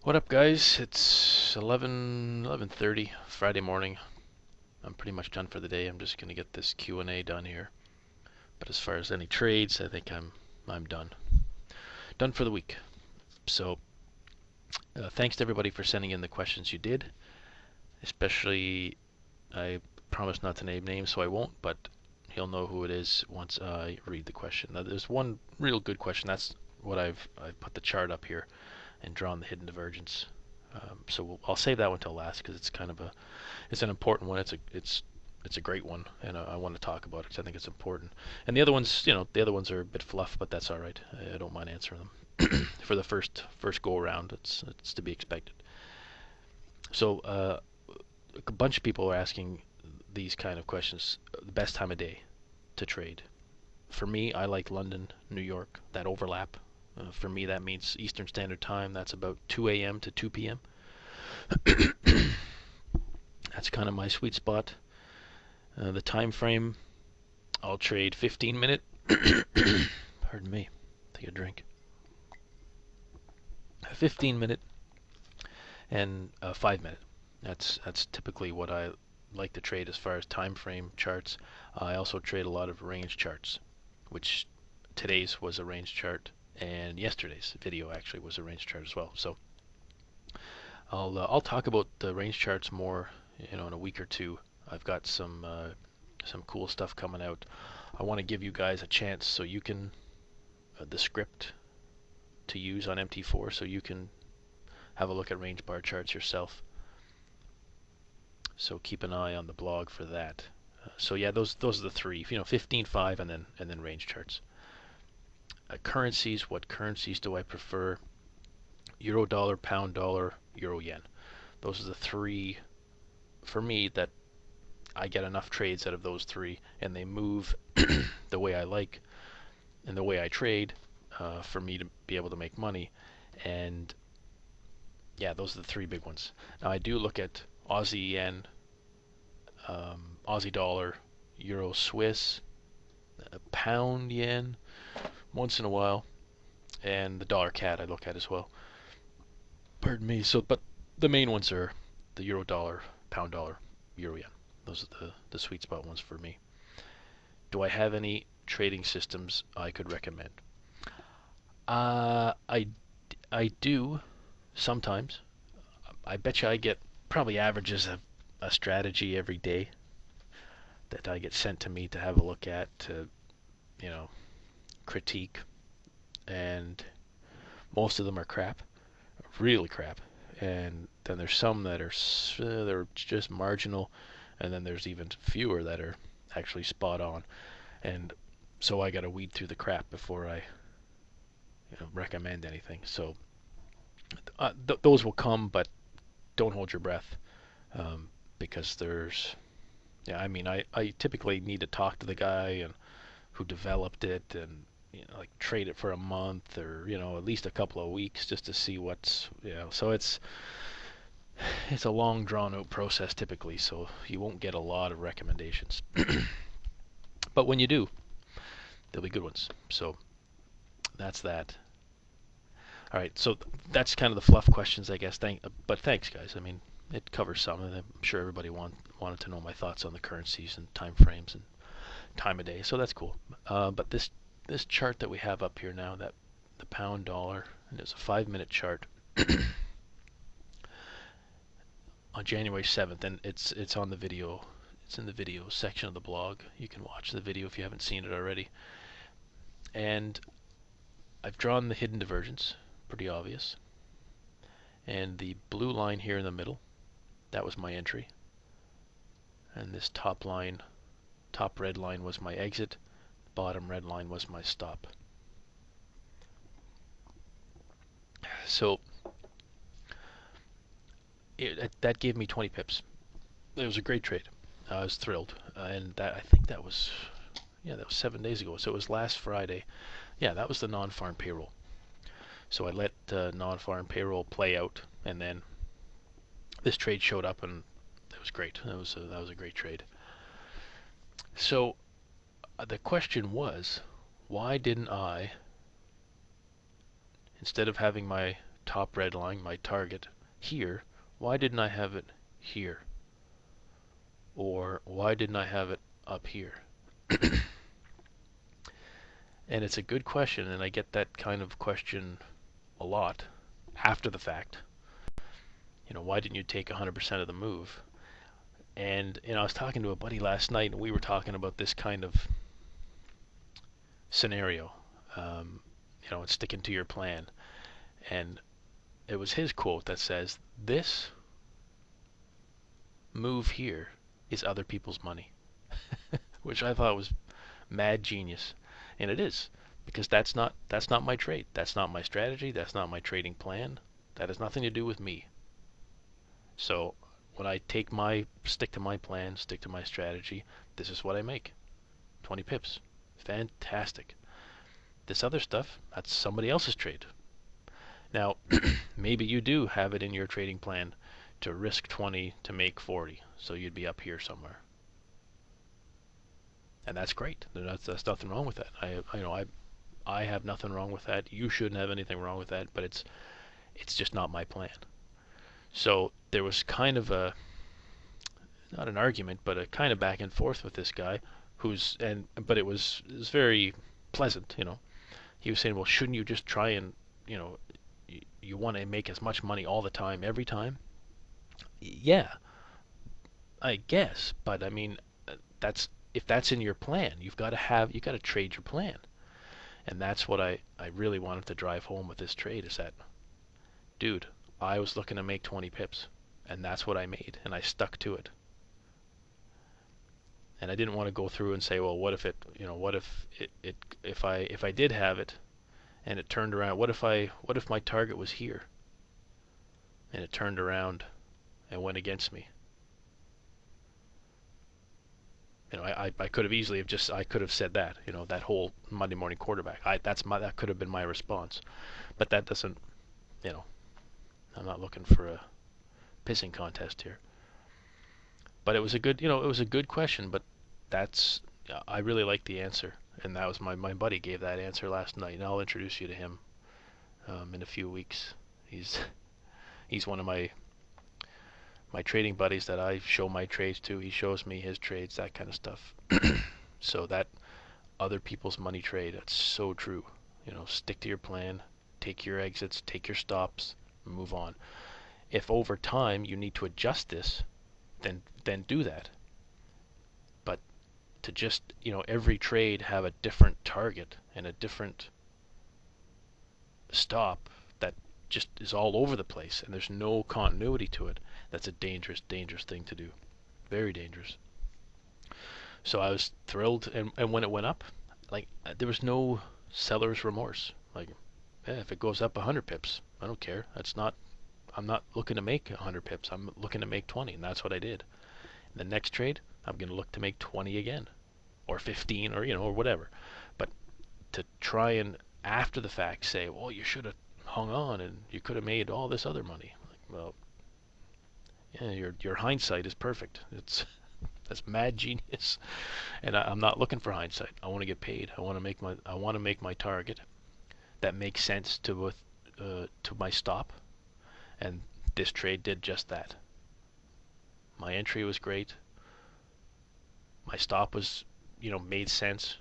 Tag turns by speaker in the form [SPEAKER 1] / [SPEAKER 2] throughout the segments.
[SPEAKER 1] What up, guys? It's 11:30 Friday morning. I'm pretty much done for the day. I'm just gonna get this Q&A done here. But as far as any trades, I think I'm done. Done for the week. So thanks to everybody for sending in the questions you did. Especially, I promise not to name names, so I won't. But he'll know who it is once I read the question. Now, there's one real good question. That's what I've put the chart up here and drawn the hidden divergence. I'll save that one till last because it's an important one. It's a great one, and I want to talk about it because I think it's important. And the other ones, the other ones are a bit fluff, but that's all right. I don't mind answering them. For the first go around, it's to be expected. So a bunch of people are asking these kind of questions. The best time of day to trade. For me, I like London, New York, that overlap. For me, that means Eastern Standard Time. That's about 2 a.m. to 2 p.m. That's kind of my sweet spot. The time frame, I'll trade 15-minute. Pardon me. Take a drink. 15-minute and 5-minute. That's typically what I like to trade as far as time frame charts. I also trade a lot of range charts, which today's was a range chart, and yesterday's video actually was a range chart as well. So I'll talk about the range charts more, in a week or two. I've got some cool stuff coming out. I want to give you guys a chance so you can the script to use on MT4, so you can have a look at range bar charts yourself. So keep an eye on the blog for that. So yeah, those are the three. 15, 5, and then range charts. Currencies. What currencies do I prefer? Euro dollar, pound dollar, euro yen. Those are the three for me that I get enough trades out of those three, and they move the way I like and the way I trade for me to be able to make money. And yeah, those are the three big ones. Now I do look at Aussie yen, Aussie dollar, Euro Swiss, pound yen once in a while, and the dollar CAD I look at as well. Pardon me. But the main ones are the Euro dollar, pound dollar, Euro yen. Those are the sweet spot ones for me. Do I have any trading systems I could recommend? Uh, I I do sometimes. I bet you I get probably averages of a strategy every day that I get sent to me to have a look at, to you know critique, and most of them are crap, really crap. And then there's some that are they're just marginal, and then there's even fewer that are actually spot on. And so I got to weed through the crap before I recommend anything. So those will come, but don't hold your breath, because there's yeah. I mean, I typically need to talk to the guy and who developed it, and like trade it for a month, or at least a couple of weeks, just to see what's so it's a long drawn out process typically, so you won't get a lot of recommendations. But when you do, there'll be good ones. So that's that. All right, so that's kind of the fluff questions, I guess. But thanks, guys. I mean, it covers some, and I'm sure everybody wanted to know my thoughts on the currencies and time frames and time of day, so that's cool. But this chart that we have up here now, that the pound dollar, and it's a 5-minute chart on January 7th, and it's on the video. It's in the video section of the blog. You can watch the video if you haven't seen it already. And I've drawn the hidden divergence, pretty obvious. And the blue line here in the middle, that was my entry. And this top red line was my exit. Bottom red line was my stop. So that gave me 20 pips. It was a great trade. I was thrilled, and I think that was 7 days ago. So it was last Friday. Yeah, that was the non-farm payroll. So I let non-farm payroll play out, and then this trade showed up, and it was great. That was a great trade. So the question was, why didn't I, instead of having my top red line, my target, here, why didn't I have it here? Or why didn't I have it up here? And it's a good question, and I get that kind of question a lot after the fact. Why didn't you take 100% of the move? And I was talking to a buddy last night, and we were talking about this kind of scenario. And sticking to your plan. And it was his quote that says, "This move here is other people's money," which I thought was mad genius, and it is, because that's not my trade. That's not my strategy. That's not my trading plan. That has nothing to do with me. So when I stick to my plan, stick to my strategy, this is what I make. 20 pips. Fantastic. This other stuff, that's somebody else's trade. Now, maybe you do have it in your trading plan to risk 20 to make 40, so you'd be up here somewhere. And that's great. That's nothing wrong with that. I have nothing wrong with that. You shouldn't have anything wrong with that, but it's just not my plan. So there was kind of not an argument, but a kind of back and forth with this guy, but it was very pleasant. He was saying, well, shouldn't you just try and, you want to make as much money all the time, every time? Yeah, I guess, but I mean, if that's in your plan, you've got to trade your plan. And that's what I really wanted to drive home with this trade, is that, dude, I was looking to make 20 pips, and that's what I made, and I stuck to it. And I didn't want to go through and say, well, what if if I did have it and it turned around, what if my target was here and it turned around and went against me? I could have easily I could have said that, that whole Monday morning quarterback. That could have been my response. But that doesn't, I'm not looking for a pissing contest here. But it was a good question, but I really like the answer. And that was my buddy gave that answer last night, and I'll introduce you to him in a few weeks. He's one of my trading buddies that I show my trades to. He shows me his trades, that kind of stuff. So that other people's money trade, that's so true. Stick to your plan, take your exits, take your stops, move on. If over time you need to adjust this, then do that. But to just, every trade have a different target and a different stop that just is all over the place and there's no continuity to it, that's a dangerous thing to do. Very dangerous. So I was thrilled, and when it went up, like, there was no seller's remorse. Like, yeah, if it goes up 100 pips, I don't care. I'm not looking to make 100 pips. I'm looking to make 20, and that's what I did. In the next trade, I'm going to look to make 20 again, or 15, or whatever. But to try and after the fact say, well, you should have hung on and you could have made all this other money. Like, well, yeah, your hindsight is perfect. That's mad genius. And I'm not looking for hindsight. I want to get paid. I want to make my target that makes sense to my stop. And this trade did just that. My entry was great. My stop was, made sense,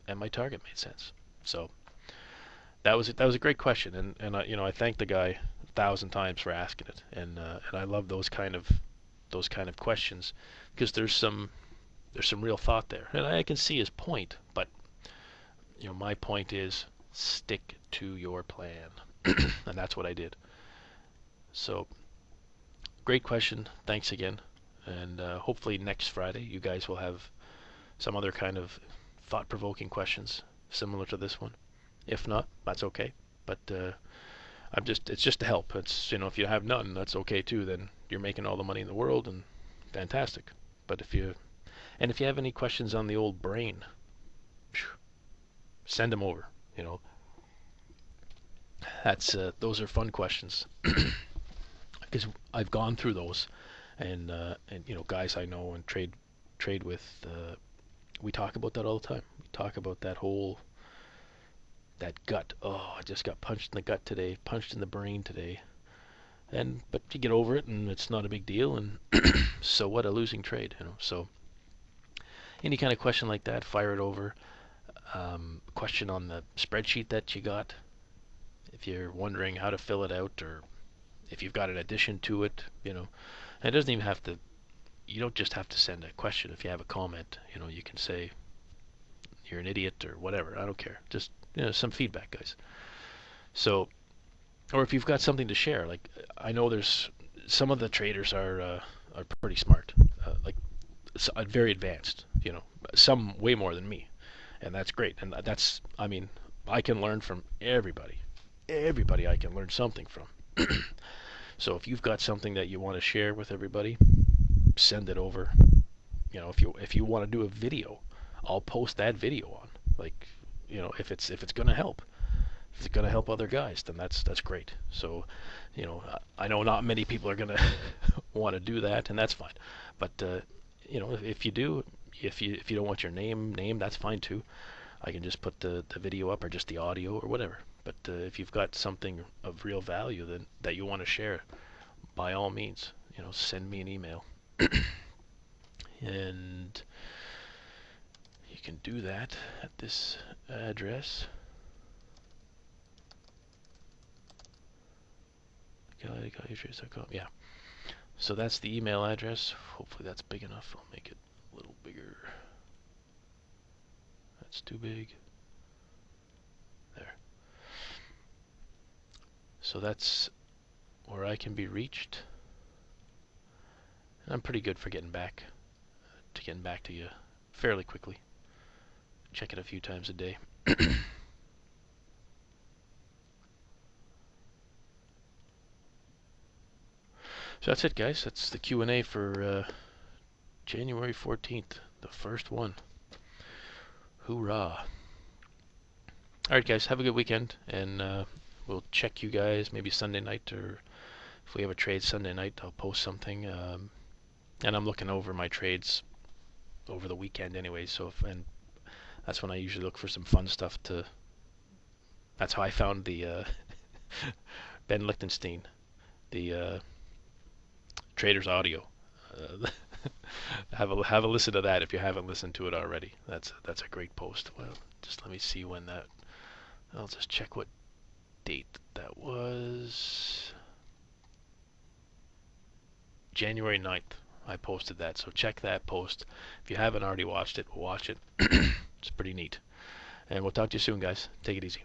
[SPEAKER 1] and my target made sense. So that was a great question, and I thank the guy 1,000 times for asking it, and I love those kind of questions, because there's some real thought there, and I can see his point, but my point is stick to your plan, and that's what I did. So great question, thanks again, and hopefully next Friday you guys will have some other kind of thought-provoking questions similar to this one. If not, that's okay. But it's just to help. It's, if you have none, that's okay too. Then you're making all the money in the world, and fantastic. But if you have any questions on the old brain, send them over. That's those are fun questions, because I've gone through those, and guys I know and trade with. We talk about that all the time. We talk about that whole that gut. Oh, I just got punched in the gut today, punched in the brain today. But you get over it, and it's not a big deal. And so what? A losing trade, you know. So any kind of question like that, fire it over. Question on the spreadsheet that you got. If you're wondering how to fill it out, or if you've got an addition to it, you know, and it doesn't even have to. You don't just have to send a question. If you have a comment, you know, you can say you're an idiot or whatever. I don't care. Just, you know, some feedback, guys. So, or if you've got something to share, like I know there's some of the traders are pretty smart, like very advanced. You know, some way more than me, and that's great. And that's, I mean, I can learn from everybody. Everybody I can learn something from. So if you've got something that you want to share with everybody, send it over. You know, if you want to do a video, I'll post that video on. Like, you know, if it's gonna help, if it's gonna help other guys, then that's great. So, you know, I know not many people are gonna want to do that, and that's fine. But you know, if you do, if you don't want your name, that's fine too. I can just put the video up or just the audio or whatever. But if you've got something of real value that you want to share, by all means, you know, send me an email. And you can do that at this address. GuyTrades.com. Yeah. So that's the email address. Hopefully that's big enough. I'll make it a little bigger. That's too big. There. So that's where I can be reached. And I'm pretty good for getting back to you fairly quickly. Check it a few times a day. So that's it, guys. That's the Q&A for January 14th, the first one. Hoorah. Alright, guys, have a good weekend, and we'll check you guys maybe Sunday night, or if we have a trade Sunday night, I'll post something. And I'm looking over my trades over the weekend anyway, so and that's when I usually look for some fun stuff to. That's how I found the Ben Lichtenstein, the Trader's Audio. Have a listen to that if you haven't listened to it already. That's a great post. Well, just let me see when that. I'll just check what date that was. January 9th. I posted that, so check that post. If you haven't already watched it, watch it. It's pretty neat. And we'll talk to you soon, guys. Take it easy.